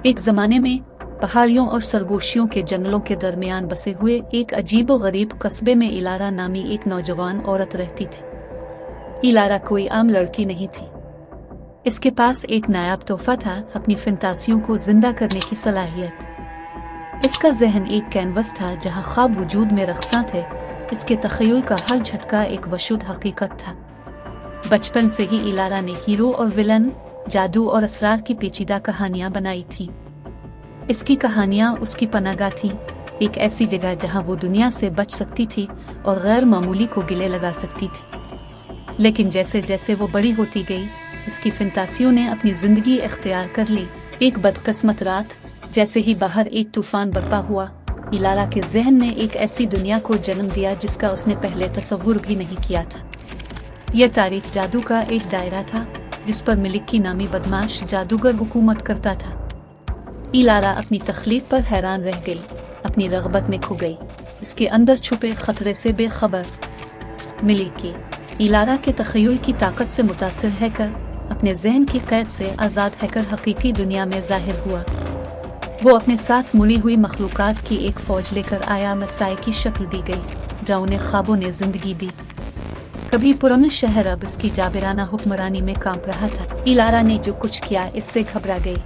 एक जमाने में पहाड़ियों और सरगोशियों के जंगलों के दरमियान बसे हुए एक अजीबो-गरीब कस्बे में इलारा नामी एक नौजवान औरत रहती थी। इलारा कोई आम लड़की नहीं थी। इसके पास एक नायाब तोहफा था, अपनी फंतासियों को जिंदा करने की सलाहियत। इसका जहन एक कैनवस था जहां ख्वाब वजूद में रख्सां थे। इसके तखय्युल का हर झटका एक वशुद हकीकत था। बचपन से ही इलारा ने हीरो और विलन, जादू और असरार की पेचीदा कहानियां बनाई थी। इसकी कहानियां उसकी पनाहगाह थीं, एक ऐसी जगह जहां वो दुनिया से बच सकती थी और गैर मामूली को गिले लगा सकती थी। लेकिन जैसे जैसे वो बड़ी होती गई, इसकी फंतासियों ने अपनी जिंदगी इख्तियार कर ली। एक बदकिस्मत रात जैसे ही बाहर एक तूफान बरपा हुआ, इलारा के जहन ने एक ऐसी दुनिया को जन्म दिया जिसका उसने पहले तसव्वुर भी नहीं किया था। यह तारीख जादू का एक दायरा था जिस पर मिलिकी नामी बदमाश जादूगर हुकूमत करता था। इलारा अपनी तख्लीक पर हैरान रह गई, अपनी रग़बत में खो गई, इसके अंदर छुपे खतरे से बेखबर। मिलिकी इलारा के तख़य्युल की ताकत से मुतासिर हैकर अपने जहन की कैद से आज़ाद हैकर हकीकी दुनिया में ज़ाहिर हुआ। वो अपने साथ मुड़ी हुई मखलूक़ात की एक फ़ौज लेकर आया। मसाए की शक्ल दी गई, ड्राउने ख्वाबों ने जिंदगी दी। कभी पुरअमन शहर अब इसकी जाबिराना हुक्मरानी में कांप रहा था। इलारा ने जो कुछ किया इससे घबरा गई।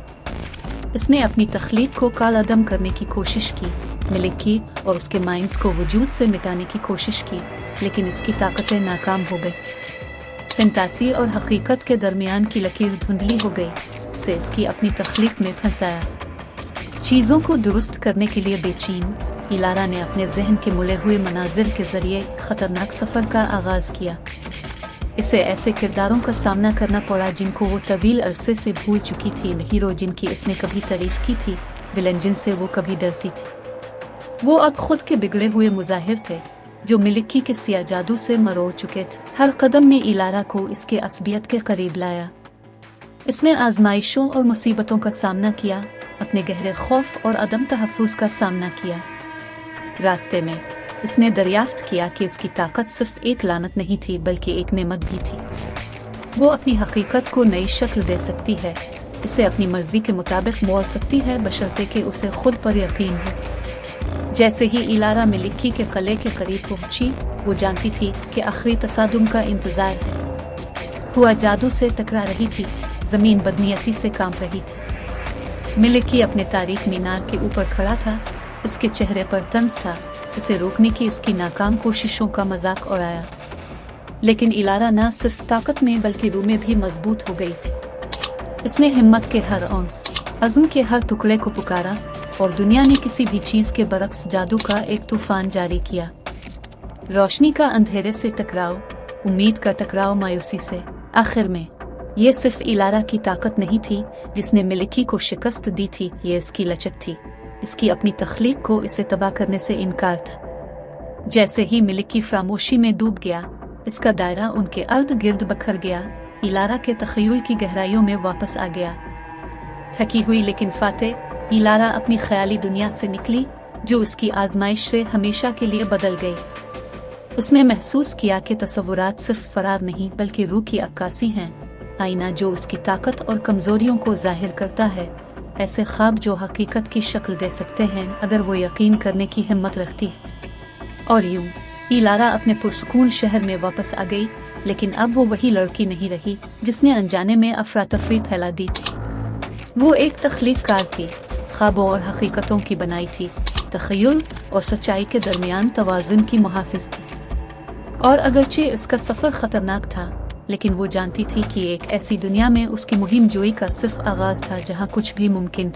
इसने अपनी तख्लीक को कालादम करने की कोशिश की, मिलिकी और उसके माइंस को वजूद से मिटाने की कोशिश की, लेकिन इसकी ताकतें नाकाम हो गई। फंतासी और हकीकत के दरमियान की लकीर धुंधली हो गई, से इसकी अपनी तख्लीक में फंसाया। चीज़ों को दुरुस्त करने के लिए बेचैन, इलारा ने अपने जहन के मुले हुए मनाजिर के जरिए खतरनाक सफर का आगाज किया। इसे ऐसे किरदारों का सामना करना पड़ा जिनको वो तवील अरसे से भूल चुकी थी। हीरो जिनकी इसने कभी तारीफ की थी, विलन जिनसे वो कभी डरती थी। वो अब खुद के बिगड़े हुए मुजाहिर थे जो मिलिकी के सिया जादू से मरोड़ चुके थे। हर कदम में इलारा को इसके असबियत के करीब लाया। इसने आजमाइशों और मुसीबतों का सामना किया, अपने गहरे खौफ और अदम तहफ़्फ़ुज़ का सामना किया। रास्ते में इसने दरियाफ्त किया कि इसकी ताकत सिर्फ एक लानत नहीं थी बल्कि एक नेमत भी थी। वो अपनी हकीकत को नई शक्ल दे सकती है, इसे अपनी मर्जी के मुताबिक मोड़ सकती है, बशर्ते कि उसे खुद पर यकीन हो। जैसे ही इलारा मिलिकी के किले के करीब पहुंची, वो जानती थी कि आखिरी तसादुम का इंतजार है। हुआ जादू से टकरा रही थी, जमीन बदनीयती से कांप रही थी। मिलिकी अपने तारीख मीनार के ऊपर खड़ा था, उसके चेहरे पर तंज था। उसे रोकने की उसकी नाकाम कोशिशों का मजाक उड़ाया, लेकिन इलारा न सिर्फ ताकत में बल्कि रूह में भी मजबूत हो गई थी। इसने हिम्मत के हर औंस, अज़्म के हर टुकड़े को पुकारा और दुनिया ने किसी भी चीज के बरक्स जादू का एक तूफान जारी किया। रोशनी का अंधेरे से टकराव, उम्मीद का टकराव मायूसी से। आखिर में ये सिर्फ इलारा की ताकत नहीं थी जिसने मिलिकी को शिकस्त दी थी, ये इसकी लचक थी, इसकी अपनी तख्लीक को इसे तबाह करने से इनकार था। जैसे ही मिलिकी खामोशी में डूब गया, इसका दायरा उनके अर्द गिर्द बखर गया। इलारा के तख़य्युल की गहराइयों में वापस आ गया। थकी हुई लेकिन फातेह, इलारा अपनी ख्याली दुनिया से निकली जो उसकी आजमाइश से हमेशा के लिए बदल गई। उसने महसूस किया कि तसव्वुरात सिर्फ फरार नहीं बल्कि रूह की अक्कासी हैं, आईना जो उसकी ताकत और कमजोरियों को जाहिर करता है, ऐसे ख्वाब जो हकीकत की शक्ल दे सकते हैं अगर वो यकीन करने की हिम्मत रखती है। और यूं इलारा अपने पुरसुकून शहर में वापस आ गई, लेकिन अब वो वही लड़की नहीं रही जिसने अनजाने में अफरा तफरी फैला दी थी। वो एक तख्लीककार थी, ख्वाबों और हकीकतों की बनाई थी, तख़य्युल और सच्चाई के दरमियान तवाज़ुन की मुहाफ़िज़ थी। और अगरचे इसका सफ़र ख़तरनाक था, लेकिन वो जानती थी कि एक ऐसी दुनिया में उसकी मुहिम जोई का सिर्फ आगाज था जहां कुछ भी मुमकिन था।